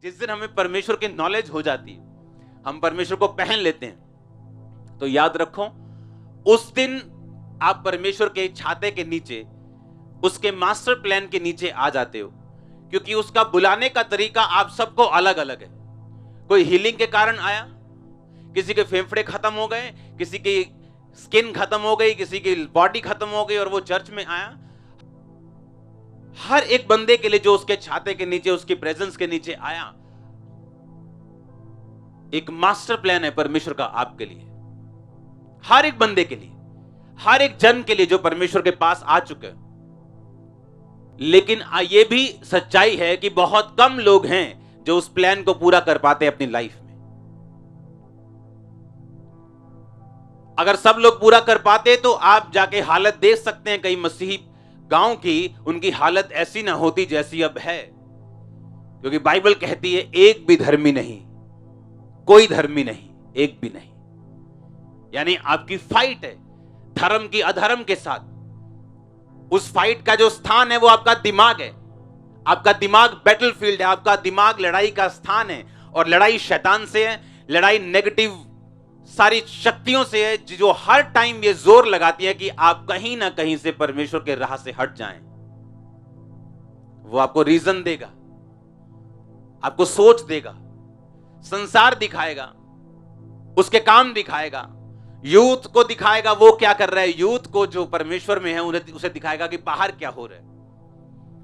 जिस दिन हमें परमेश्वर की नॉलेज हो जाती है, हम परमेश्वर को पहन लेते हैं, तो याद रखो उस दिन आप परमेश्वर के छाते के नीचे, उसके मास्टर प्लान के नीचे आ जाते हो, क्योंकि उसका बुलाने का तरीका आप सबको अलग अलग है। कोई हीलिंग के कारण आया, किसी के फेफड़े खत्म हो गए, किसी की स्किन खत्म हो गई, किसी की बॉडी खत्म हो गई और वो चर्च में आया। हर एक बंदे के लिए जो उसके छाते के नीचे, उसकी प्रेजेंस के नीचे आया, एक मास्टर प्लान है परमेश्वर का आपके लिए, हर एक बंदे के लिए, हर एक जन के लिए जो परमेश्वर के पास आ चुके हैं। लेकिन ये भी सच्चाई है कि बहुत कम लोग हैं जो उस प्लान को पूरा कर पाते अपनी लाइफ में। अगर सब लोग पूरा कर पाते तो आप जाके हालत देख सकते हैं कई मसीही गांव की, उनकी हालत ऐसी ना होती जैसी अब है, क्योंकि बाइबल कहती है एक भी धर्मी नहीं, कोई धर्मी नहीं, एक भी नहीं। यानी आपकी फाइट है धर्म की अधर्म के साथ। उस फाइट का जो स्थान है वो आपका दिमाग है। आपका दिमाग बैटलफील्ड है, आपका दिमाग लड़ाई का स्थान है। और लड़ाई शैतान से है, लड़ाई नेगेटिव सारी शक्तियों से है, जो हर टाइम ये जोर लगाती है कि आप कहीं ना कहीं से परमेश्वर के राह से हट जाएं। वो आपको रीजन देगा, आपको सोच देगा, संसार दिखाएगा, उसके काम दिखाएगा, यूथ को दिखाएगा वो क्या कर रहा है, यूथ को जो परमेश्वर में है उसे दिखाएगा कि बाहर क्या हो रहा है।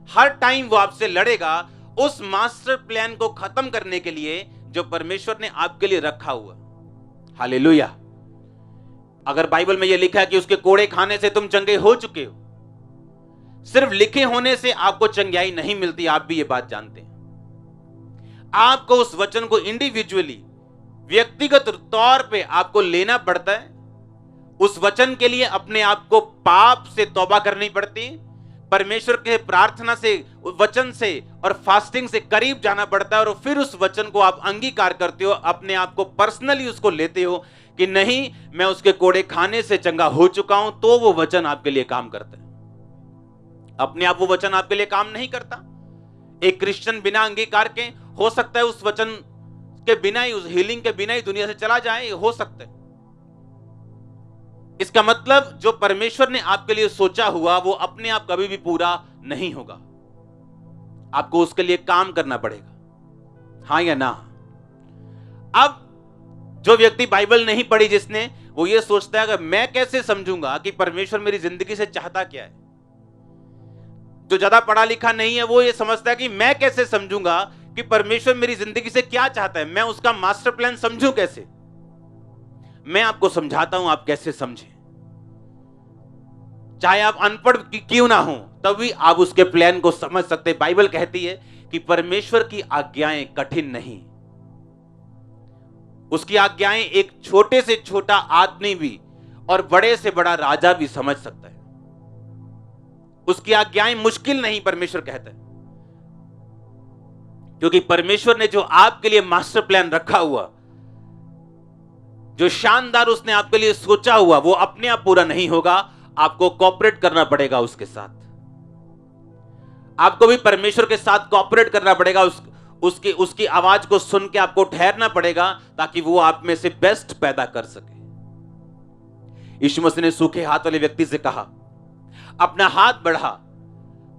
हर टाइम वो आपसे लड़ेगा उस मास्टर प्लान को खत्म करने के लिए जो परमेश्वर ने आपके लिए रखा हुआ। हालेलुया। अगर बाइबल में यह लिखा है कि उसके कोड़े खाने से तुम चंगे हो चुके हो, सिर्फ लिखे होने से आपको चंगाई नहीं मिलती, आप भी ये बात जानते हैं। आपको उस वचन को इंडिविजुअली, व्यक्तिगत तौर पे आपको लेना पड़ता है। उस वचन के लिए अपने आप को पाप से तौबा करनी पड़ती है, परमेश्वर के प्रार्थना से, वचन से और फास्टिंग से करीब जाना पड़ता है, और फिर उस वचन को आप अंगीकार करते हो, अपने आप को पर्सनली उसको लेते हो कि नहीं, मैं उसके कोड़े खाने से चंगा हो चुका हूं, तो वो वचन आपके लिए काम करता है। अपने आप वो वचन आपके लिए काम नहीं करता। एक क्रिश्चियन बिना अंगीकार के हो सकता है उस वचन के बिना ही, उस हीलिंग के बिना ही दुनिया से चला जाए, हो सकता है। इसका मतलब जो परमेश्वर ने आपके लिए सोचा हुआ वो अपने आप कभी भी पूरा नहीं होगा, आपको उसके लिए काम करना पड़ेगा। हाँ या ना? अब जो व्यक्ति बाइबल नहीं पढ़ी जिसने, वो ये सोचता है कि मैं कैसे समझूंगा कि परमेश्वर मेरी जिंदगी से चाहता क्या है। जो ज्यादा पढ़ा लिखा नहीं है वो ये समझता है कि मैं कैसे समझूंगा कि परमेश्वर मेरी जिंदगी से क्या चाहता है, मैं उसका मास्टर प्लान समझूं कैसे। मैं आपको समझाता हूं, आप कैसे समझें। चाहे आप अनपढ़ क्यों ना हो, तभी आप उसके प्लान को समझ सकते। बाइबल कहती है कि परमेश्वर की आज्ञाएं कठिन नहीं, उसकी आज्ञाएं एक छोटे से छोटा आदमी भी और बड़े से बड़ा राजा भी समझ सकता है। उसकी आज्ञाएं मुश्किल नहीं, परमेश्वर कहता है, क्योंकि परमेश्वर ने जो आपके लिए मास्टर प्लान रखा हुआ, जो शानदार उसने आपके लिए सोचा हुआ, वो अपने आप पूरा नहीं होगा, आपको कोऑपरेट करना पड़ेगा उसके साथ। आपको भी परमेश्वर के साथ कोऑपरेट करना पड़ेगा, उसकी आवाज को सुन के आपको ठहरना पड़ेगा, ताकि वो आप में से बेस्ट पैदा कर सके। यीशु मसीह ने सूखे हाथ वाले व्यक्ति से कहा, अपना हाथ बढ़ा।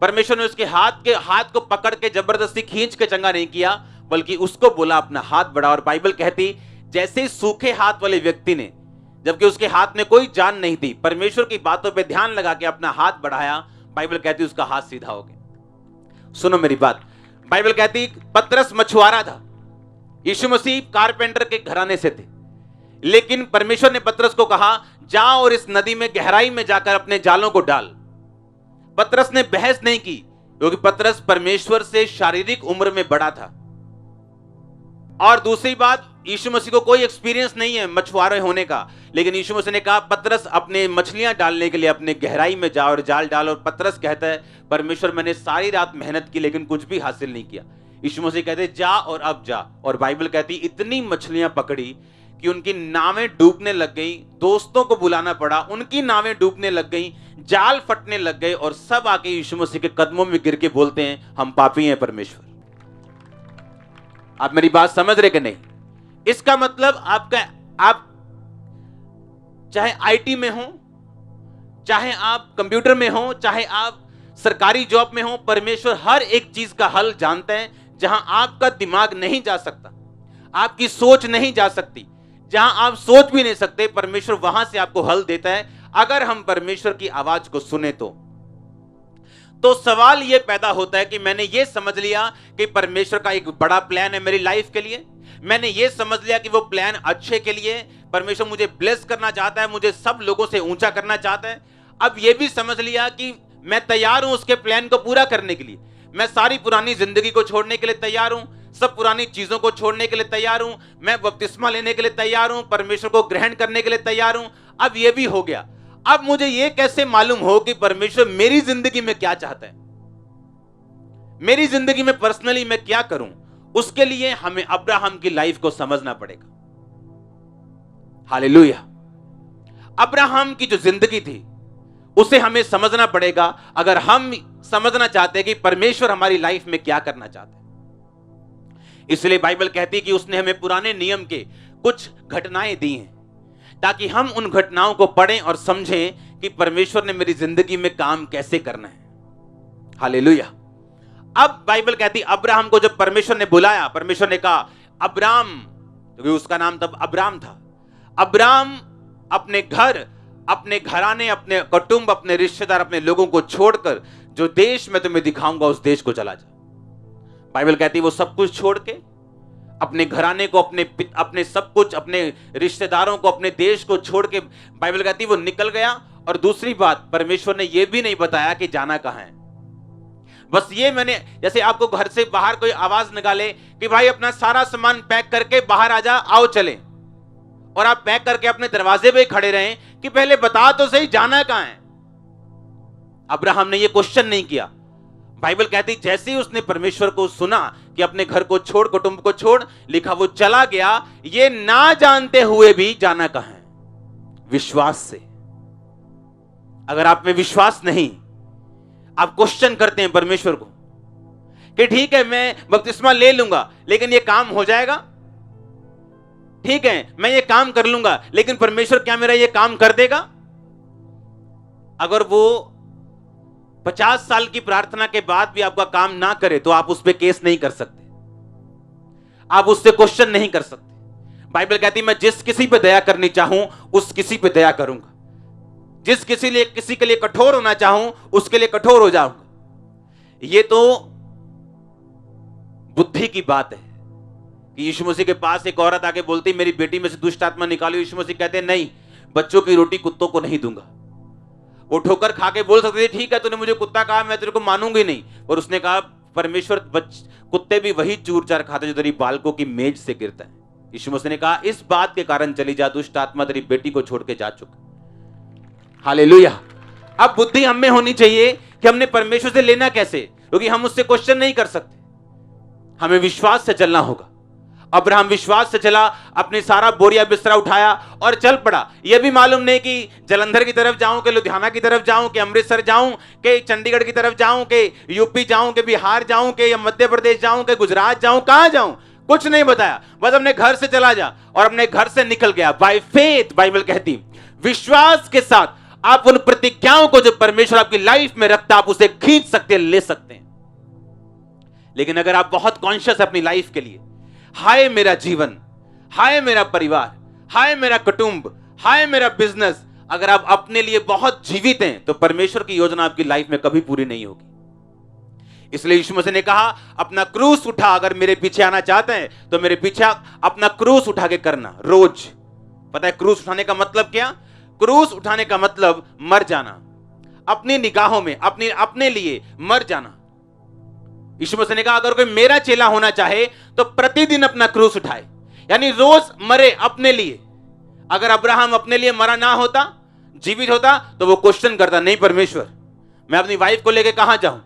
परमेश्वर ने उसके हाथ को पकड़ के जबरदस्ती खींच के चंगा नहीं किया, बल्कि उसको बोला अपना हाथ बढ़ा। और बाइबल कहती, जैसे ही सूखे हाथ वाले व्यक्ति ने, जबकि उसके हाथ में कोई जान नहीं थी, परमेश्वर की बातों पे ध्यान लगा के अपना हाथ बढ़ाया, बाइबल कहती उसका हाथ सीधा हो गया। सुनो मेरी बात, बाइबल कहती पतरस मछुआरा था, यीशु मसीह कारपेंटर के घराने से थे, लेकिन परमेश्वर ने पतरस को कहा, जा और इस नदी में गहराई में जाकर अपने जालों को डाल। पतरस ने बहस नहीं की, क्योंकि पतरस परमेश्वर से शारीरिक उम्र में बड़ा था। और दूसरी बात, यीशु मसीह को कोई एक्सपीरियंस नहीं है मछुआरे होने का, लेकिन यीशु मसीह ने कहा, पतरस अपने मछलियां डालने के लिए अपने गहराई में जा और जाल डाल। और पतरस कहता है, परमेश्वर मैंने सारी रात मेहनत की लेकिन कुछ भी हासिल नहीं किया। यीशु मसीह कहते, जा और अब जा। और बाइबल कहती इतनी मछलियां पकड़ी कि उनकी नावें डूबने लग गई, दोस्तों को बुलाना पड़ा, उनकी नावें डूबने लग गई, जाल फटने लग गए, और सब आके यीशु मसीह के कदमों में गिर के बोलते हैं, हम पापी हैं परमेश्वर। आप मेरी बात समझ रहे कि नहीं? इसका मतलब आप चाहे आईटी में हो, चाहे आप कंप्यूटर में हो, चाहे आप सरकारी जॉब में हो, परमेश्वर हर एक चीज का हल जानते हैं। जहां आपका दिमाग नहीं जा सकता, आपकी सोच नहीं जा सकती, जहां आप सोच भी नहीं सकते, परमेश्वर वहां से आपको हल देता है, अगर हम परमेश्वर की आवाज को सुने तो सवाल यह पैदा होता है कि मैंने यह समझ लिया कि परमेश्वर का एक बड़ा प्लान है मेरी लाइफ के लिए, मैंने यह समझ लिया कि वो प्लान अच्छे के लिए, परमेश्वर मुझे ब्लेस करना चाहता है, मुझे सब लोगों से ऊंचा करना चाहता है। अब यह भी समझ लिया कि मैं तैयार हूं उसके प्लान को पूरा करने के लिए, मैं सारी पुरानी जिंदगी को छोड़ने के लिए तैयार हूं, सब पुरानी चीजों को छोड़ने के लिए तैयार हूं, मैं बपतिस्मा लेने के लिए तैयार हूं, परमेश्वर को ग्रहण करने के लिए तैयार हूं। अब यह भी हो गया। अब मुझे यह कैसे मालूम हो कि परमेश्वर मेरी जिंदगी में क्या चाहता है, मेरी जिंदगी में पर्सनली मैं क्या करूं? उसके लिए हमें अब्राहम की लाइफ को समझना पड़ेगा। हालेलुया। अब्राहम की जो जिंदगी थी उसे हमें समझना पड़ेगा, अगर हम समझना चाहते हैं कि परमेश्वर हमारी लाइफ में क्या करना चाहते हैं। इसलिए बाइबल कहती है कि उसने हमें पुराने नियम के कुछ घटनाएं दी हैं, ताकि हम उन घटनाओं को पढ़ें और समझें कि परमेश्वर ने मेरी जिंदगी में काम कैसे करना है। हालेलुया। अब बाइबल कहती अब्राहम को जब परमेश्वर ने बुलाया, परमेश्वर ने कहा अब्राम, क्योंकि उसका नाम तब अब्राम था, अब्राम अपने घर, अपने घराने, अपने कुटुंब, अपने रिश्तेदार, अपने लोगों को छोड़कर जो देश मैं तुम्हें दिखाऊंगा उस देश को चला जा। बाइबल कहती वो सब कुछ छोड़ के, अपने घराने को, अपने सब कुछ, अपने रिश्तेदारों को, अपने देश को छोड़ के, बाइबल कहती वो निकल गया। और दूसरी बात, परमेश्वर ने यह भी नहीं बताया कि जाना कहां है। बस ये मैंने, जैसे आपको घर से बाहर कोई आवाज निकाले कि भाई अपना सारा सामान पैक करके बाहर आ जा, आओ चले, और आप पैक करके अपने दरवाजे पे खड़े रहें कि पहले बता तो सही जाना कहां है। अब्राहम ने ये क्वेश्चन नहीं किया। बाइबल कहती जैसे ही उसने परमेश्वर को सुना कि अपने घर को छोड़, कुटुंब को छोड़, लिखा वो चला गया, ये ना जानते हुए भी जाना कहां है, विश्वास से। अगर आप में विश्वास नहीं, आप क्वेश्चन करते हैं परमेश्वर को कि ठीक है मैं बपतिस्मा ले लूंगा लेकिन ये काम हो जाएगा, ठीक है मैं ये काम कर लूंगा लेकिन परमेश्वर क्या मेरा ये काम कर देगा? अगर वो 50 साल की प्रार्थना के बाद भी आपका काम ना करे तो आप उस पर केस नहीं कर सकते, आप उससे क्वेश्चन नहीं कर सकते। बाइबल कहती मैं जिस किसी पे दया करनी चाहूं उस किसी पे दया करूंगा, जिस किसी के लिए कठोर होना चाहूं उसके लिए कठोर हो जाऊंगा। ये तो बुद्धि की बात है कि यीशु मसीह के पास एक औरत आके बोलती मेरी बेटी में से दुष्ट आत्मा निकालो। यीशु मसीह कहते नहीं, बच्चों की रोटी कुत्तों को नहीं दूंगा। वो ठोकर खा के बोल सकते थे ठीक है तूने मुझे कुत्ता कहा, मैं तेरे को मानूंगी नहीं, और उसने कहा परमेश्वर कुत्ते भी वही चूर चार खाते जो तेरी बालकों की मेज से गिरता है। यीशु मसीह ने कहा इस बात के कारण चली जा, दुष्ट आत्मा तेरी बेटी को छोड़ के जा चुका। हालेलुया। अब बुद्धि हम में होनी चाहिए कि हमने परमेश्वर से लेना कैसे, क्योंकि हम उससे क्वेश्चन नहीं कर सकते, हमें विश्वास से चलना होगा। अब्राहम विश्वास से चला, अपने सारा बोरिया बिस्तरा उठाया और चल पड़ा। यह भी मालूम नहीं कि जलंधर की तरफ जाऊं कि लुधियाना की तरफ जाऊं कि अमृतसर जाऊं कि चंडीगढ़ की तरफ जाऊं कि यूपी जाऊं कि बिहार जाऊं कि मध्य प्रदेश जाऊं कि गुजरात जाऊं, कहां जाऊं, कुछ नहीं बताया। बस अपने घर से चला जा, और अपने घर से निकल गया। बाय फेथ, बाइबल कहती विश्वास के साथ आप उन प्रतिज्ञाओं को जो परमेश्वर आपकी लाइफ में रखता आप उसे खींच सकते हैं, ले सकते हैं। लेकिन अगर आप बहुत कॉन्शियस अपनी लाइफ के लिए, हाय मेरा जीवन, हाय मेरा परिवार, हाय मेरा कुटुंब, हाय मेरा बिजनेस, अगर आप अपने लिए बहुत जीवित हैं तो परमेश्वर की योजना आपकी लाइफ में कभी पूरी नहीं होगी। इसलिए यीशु मसीह ने कहा अपना क्रूस उठा, अगर मेरे पीछे आना चाहते हैं तो मेरे पीछे अपना क्रूस उठा के करना रोज। पता है क्रूस उठाने का मतलब क्या? क्रूस उठाने का मतलब मर जाना, अपनी निगाहों में अपने लिए मर जाना। यीशु मसीह ने कहा अगर कोई मेरा चेला होना चाहे तो प्रतिदिन अपना क्रूस उठाए, यानी रोज मरे अपने लिए। अगर अब्राहम अपने लिए मरा ना होता, जीवित होता, तो वो क्वेश्चन करता नहीं परमेश्वर मैं अपनी वाइफ को लेके कहां जाऊं,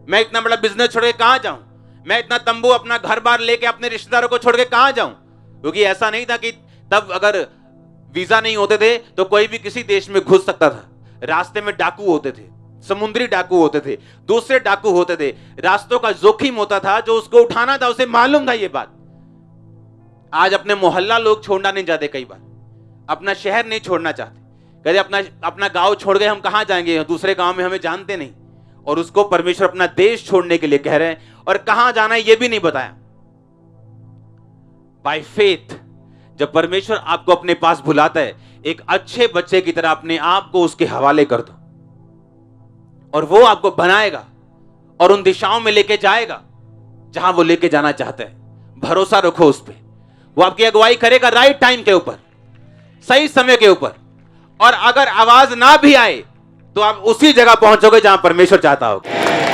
मैं इतना बड़ा बिजनेस छोड़ के कहां जाऊं, मैं इतना तंबू अपना घर बार लेके अपने रिश्तेदारों को छोड़ के कहां जाऊं। क्योंकि ऐसा नहीं था कि तब अगर वीजा नहीं होते थे तो कोई भी किसी देश में घुस सकता था, रास्ते में डाकू होते थे, समुद्री डाकू होते थे, दूसरे डाकू होते थे, रास्तों का जोखिम होता था, जो उसको उठाना था उसे मालूम था ये बात। आज अपने मोहल्ला लोग छोड़ना नहीं चाहते, कई बार अपना शहर नहीं छोड़ना चाहते, कहते अपना गांव छोड़ गए हम कहां जाएंगे, दूसरे गांव में हमें जानते नहीं। और उसको परमेश्वर अपना देश छोड़ने के लिए कह रहे हैं, और कहां जाना है यह भी नहीं बताया। बाय फेथ जब परमेश्वर आपको अपने पास बुलाता है, एक अच्छे बच्चे की तरह अपने आप को उसके हवाले कर दो, और वो आपको बनाएगा और उन दिशाओं में लेके जाएगा जहां वो लेके जाना चाहता है। भरोसा रखो उस पर, वो आपकी अगुवाई करेगा राइट टाइम के ऊपर, सही समय के ऊपर। और अगर आवाज ना भी आए तो आप उसी जगह पहुंचोगे जहां परमेश्वर चाहता होगा।